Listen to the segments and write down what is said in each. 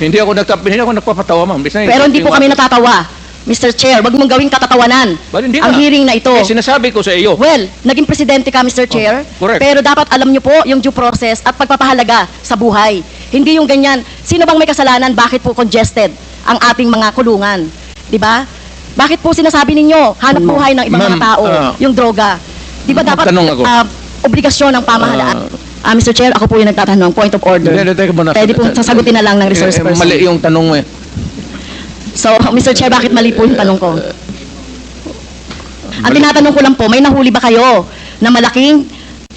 Hindi ako nagpapatawa, ma'am. Pero hindi po kami natatawa. Mr. Chair, wag mong gawing katatawanan But hindi ang nga. hearing na ito. Sinasabi ko sa iyo. Well, naging presidente ka, Mr. Chair. correct. Pero dapat alam niyo po yung due process at pagpapahalaga sa buhay. Hindi yung ganyan. Sino bang may kasalanan? Bakit po congested ang ating mga kulungan? 'Di ba? Bakit po sinasabi ninyo hanap buhay ng ibang mga Ma'am, tao yung droga? 'Di ba dapat magtanong ako. obligasyon ng pamahalaan? Mr. Chair, ako po yung nagtatanong. Point of order. Hindi, teka muna. Pwede po sasagutin na lang ng resource person. Mali yung tanong mo eh. So, Mr. Chair, bakit mali po yung tanong ko? Ang tinatanong ko lang po, may nahuli ba kayo na malaking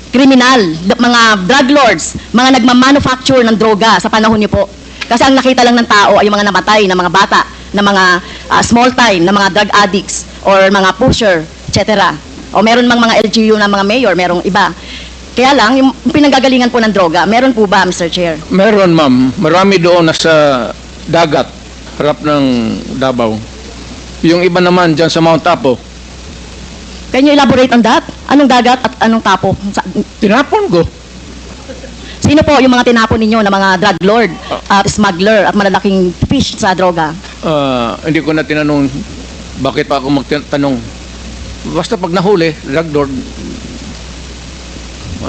kriminal, mga drug lords, mga nagmamanufacture ng droga sa panahon niyo po? Kasi ang nakita lang ng tao ay yung mga namatay na mga bata, na mga small time, na mga drug addicts, or mga pusher, etc. O meron mang mga LGU na mga mayor, merong iba. Kaya lang, yung pinanggagalingan po ng droga, meron po ba, Mr. Chair? Meron, ma'am. Marami doon nasa dagat, harap ng Davao. Yung iba naman dyan sa Mount Apo, Can you elaborate on that? Anong dagat at anong tapo? tinapon ko. Sino po yung mga tinapon ninyo na mga drug lord at smuggler at malalaking fish sa droga? Hindi ko na tinanong bakit pa ako magtanong. Basta pag nahuli, drug lord,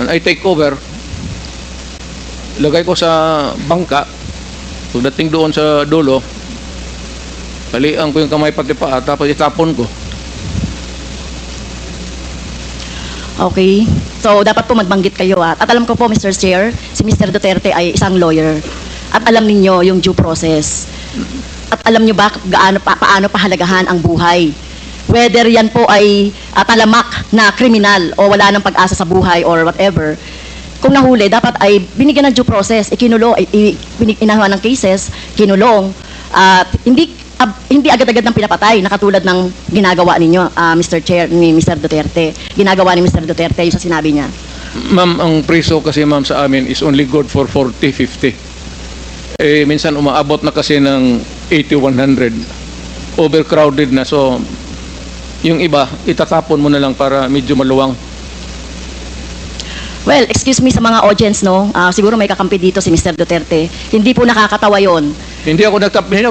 I take over, lagay ko sa bangka, pagdating doon sa dulo, talian ko yung kamay pati paa, tapos itapon ko. Okay. So, dapat po magbanggit kayo at alam ko po, Mr. Chair, si Mr. Duterte ay isang lawyer. At alam ninyo yung due process. At alam nyo ba paano pahalagahan ang buhay. Whether yan po ay talamak na kriminal o wala nang pag-asa sa buhay or whatever, kung nahuli, dapat ay binigyan ng due process, inahawa ng cases, kinulong, at hindi agad-agad ng pinapatay na katulad ng ginagawa ninyo, Mr. Chair, ni Mr. Duterte. Ginagawa ni Mr. Duterte yung sa sinabi niya. Ma'am, ang preso kasi ma'am sa amin is only good for 40, 50. Eh, minsan umaabot na kasi ng 80, 100. Overcrowded na. So, yung iba, itatapon mo na lang para medyo maluwang. Well, excuse me sa mga audience, no? Siguro may kakampi dito si Mr. Duterte. Hindi po nakakatawa yon. Hindi ako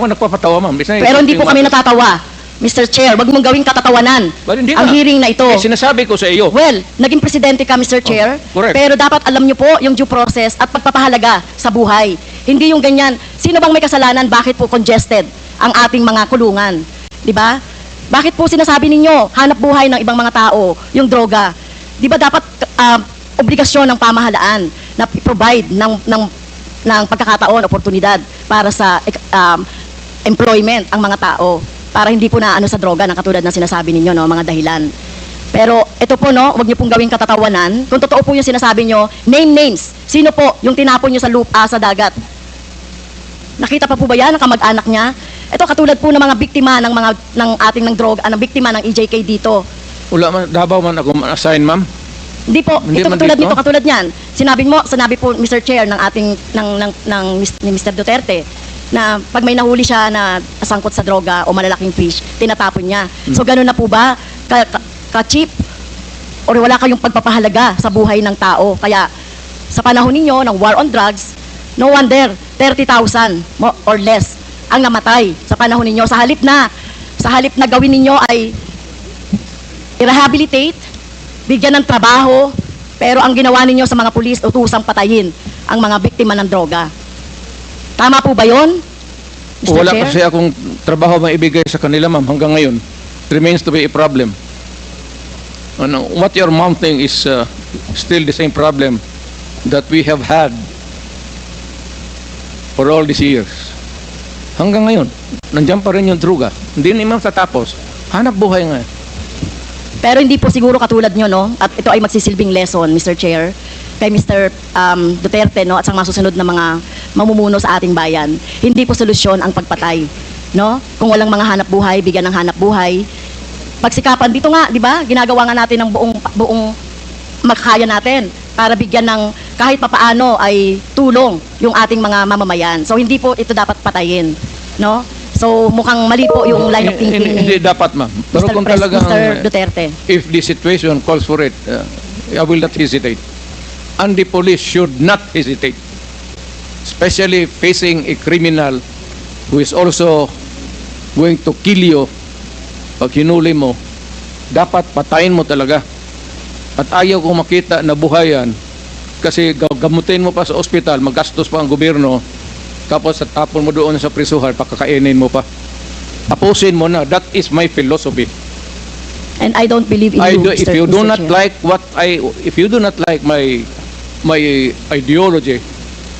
nagpapatawa, ma'am. Pero hindi po kami natatawa. Mr. Chair, wag mong gawing katatawanan But hindi ang nga. hearing na ito. Sinasabi ko sa iyo. Well, naging presidente ka, Mr. Chair. correct. Pero dapat alam niyo po yung due process at pagpapahalaga sa buhay. Hindi yung ganyan. Sino bang may kasalanan? Bakit po congested ang ating mga kulungan? 'Di ba? Bakit po sinasabi ninyo hanap buhay ng ibang mga tao yung droga? 'Di ba dapat obligasyon ng pamahalaan na i-provide ng pagkakataon, oportunidad para sa employment ang mga tao para hindi po na ano sa droga na katulad ng sinasabi ninyo, no, mga dahilan. Pero ito po, no, wag niyo pong gawing katatawanan. Kung totoo po yung sinasabi niyo, name names. Sino po yung tinapon niyo sa lupa, sa dagat? Nakita pa po ba yan ng kamag-anak niya? Ito katulad po ng mga biktima ng ating droga, ng biktima ng EJK dito. Wala man, Davao man ako assign, ma'am. Hindi po, Hindi ito man katulad dito? nito, katulad niyan. Sinabi po Mr. Chair ng ating ni Mr. Duterte na pag may nahuli siya na sangkot sa droga o malalaking fish, tinatapon niya. So gano'n na po ba ka-cheap or wala kayong pagpapahalaga sa buhay ng tao? Kaya sa panahon ninyo ng war on drugs, no wonder 30,000 or less ang namatay sa panahon ninyo. Sa halip na gawin ninyo ay i-rehabilitate, bigyan ng trabaho, pero ang ginawa ninyo sa mga pulis, utusang patayin ang mga biktima ng droga. Tama po ba yun, Mr. Wala Chair? kasi akong trabaho maibigay sa kanila, ma'am, hanggang ngayon. It remains to be a problem. What you're mounting is still the same problem that we have had for all these years. Hanggang ngayon, nandiyan pa rin yung droga. Hindi naman tatapos. Hanap buhay nga. Pero hindi po siguro katulad nyo, no? At ito ay magsisilbing lesson, Mr. Chair, kay Mr. Duterte, no? At sa mga susunod na mga mamumuno sa ating bayan. Hindi po solusyon ang pagpatay, no? Kung walang mga hanap buhay, bigyan ng hanap buhay. Pagsikapan dito nga, di ba? Ginagawa nga natin ng buong makakaya natin para bigyan ng kahit papaano ay tulong yung ating mga mamamayan. So hindi po ito dapat patayin, no? So mukhang mali po yung line of thinking Hindi dapat, ma'am. Pero kung talagang Mr. Duterte. if the situation calls for it, I will not hesitate. And the police should not hesitate, especially facing a criminal who is also going to kill you pag hinuli mo, dapat patayin mo talaga. At ayaw kong makita na buhayan kasi gamutin mo pa sa ospital, magastos pa ang gobyerno, tapos at tapon mo doon sa prisuhan, pakakainin mo pa. Tapusin mo na. That is my philosophy. And I don't believe in you, If Mr. you do Mr. not Chair. like if you do not like my ideology,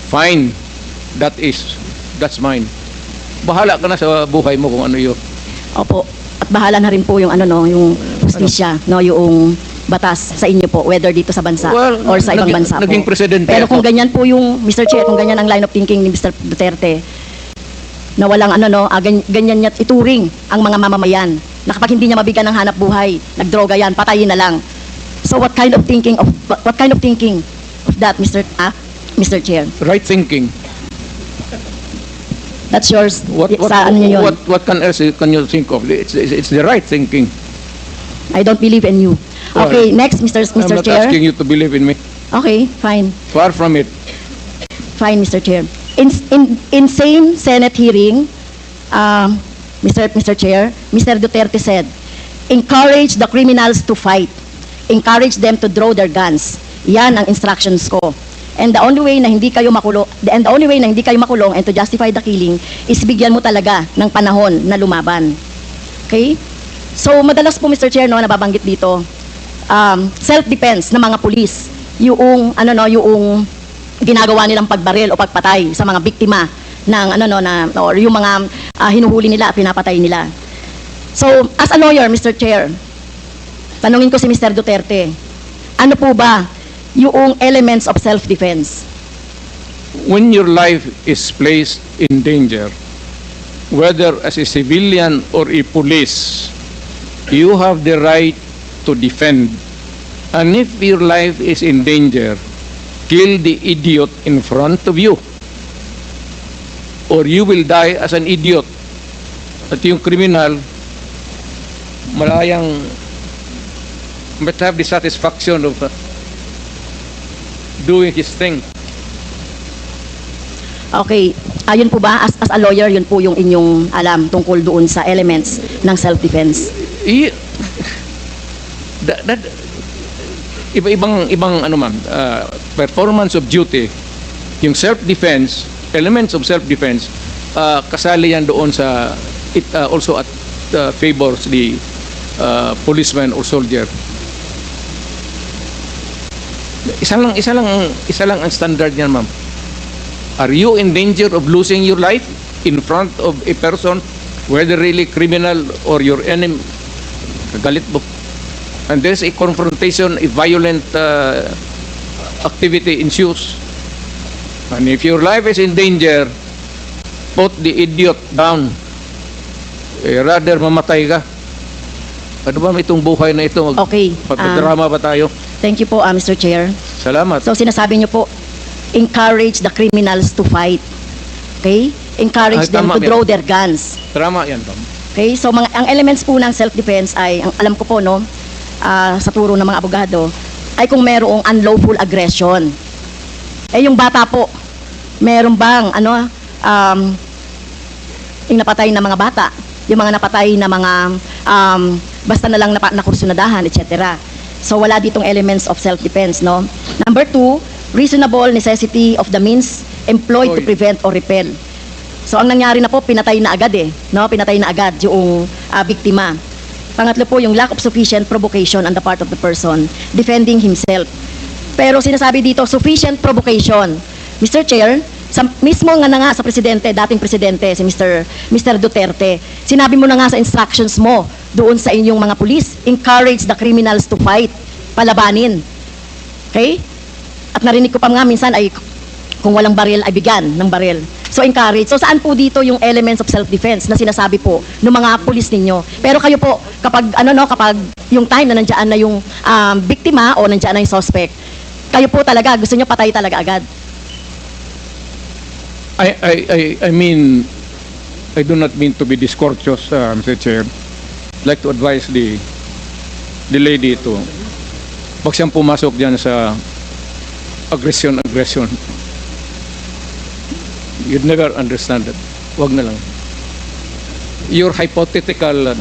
fine. That's mine. Bahala ka na sa buhay mo kung ano yun. Opo. At bahala na rin po yung yung justisya, yung batas sa inyo po, whether dito sa bansa Well, or sa ibang bansa po. naging presidente Pero kung ako. ganyan po yung, Mr. Chair, kung ganyan ang line of thinking ni Mr. Duterte, na walang ganyan niya ituring ang mga mamamayan, na kapag hindi niya mabigyan ng hanap buhay, nagdroga yan, patayin na lang. So what kind of thinking of that, Mr. Chair? Right thinking. That's yours. What else can you think of? It's the right thinking. I don't believe in you. Well, Okay, next, Mr. I'm not Chair. asking you to believe in me. Okay, fine. Far from it. Fine, Mr. Chair. In same Senate hearing, Mr. Chair, Mr. Duterte said, encourage the criminals to fight. Encourage them to draw their guns. Yan ang instructions ko. And the only way na hindi kayo makulong, and to justify the killing is bigyan mo talaga ng panahon na lumaban. Okay? So madalas po, Mr. Chair, nababanggit dito, self-defense ng mga pulis, yung ginagawa nilang pagbaril o pagpatay sa mga biktima ng or yung mga hinuhuli nila at pinapatay nila. So, as a lawyer, Mr. Chair, tanungin ko si Mr. Duterte, ano po ba yung elements of self-defense? When your life is placed in danger, whether as a civilian or a police, you have the right to defend. And if your life is in danger, kill the idiot in front of you, or you will die as an idiot. At yung criminal, must have the satisfaction of doing his thing. Okay, ayun po ba, as a lawyer, yun po yung inyong alam tungkol doon sa elements ng self-defense? Ibang performance of duty, yung self-defense, elements of self-defense, kasali yan doon sa, it also favors the policeman or soldier. Isa lang ang standard niyan, ma'am. Are you in danger of losing your life in front of a person, whether really criminal or your enemy? Galit mo. And there's a confrontation, a violent activity ensues. And if your life is in danger, put the idiot down. Rather mamatay ka. Ano ba itong buhay na ito? Okay. Magpadrama ba tayo? Thank you po, Mr. Chair. Salamat. So sinasabi niyo po, encourage the criminals to fight. Okay? Encourage them tama to draw their guns. Drama yan, ma'am. Okay? So ang elements po ng self-defense ay, ang alam ko po, sa turo ng mga abogado, ay kung merong unlawful aggression. Yung bata po, meron bang, yung napatay na mga bata, yung mga napatay na mga, basta na lang nakursunadahan, etc. So wala ditong elements of self-defense, no? Number 2, reasonable necessity of the means employed to prevent or repel. So ang nangyari na po, pinatay na agad Pinatay na agad yung biktima. Pangatlo po, yung lack of sufficient provocation on the part of the person defending himself. Pero sinasabi dito, sufficient provocation. Mr. Chair, mismo nga sa presidente, dating presidente, si Mr. Duterte, sinabi mo na nga sa instructions mo doon sa inyong mga pulis, encourage the criminals to fight, palabanin. Okay? At narinig ko pa nga minsan ay kung walang baril ay bigyan ng baril. So encourage. So saan po dito yung elements of self-defense na sinasabi po ng mga pulis ninyo? Pero kayo po, kapag yung time na nandiyan na yung biktima o nandiyan na yung suspect, kayo po talaga, gusto nyo patay talaga agad. I mean, I do not mean to be discourteous, Mr. Chair. I'd like to advise the lady to, wag siyang pumasok dyan sa aggression. You'd never understand that. Wag na lang. Your hypothetical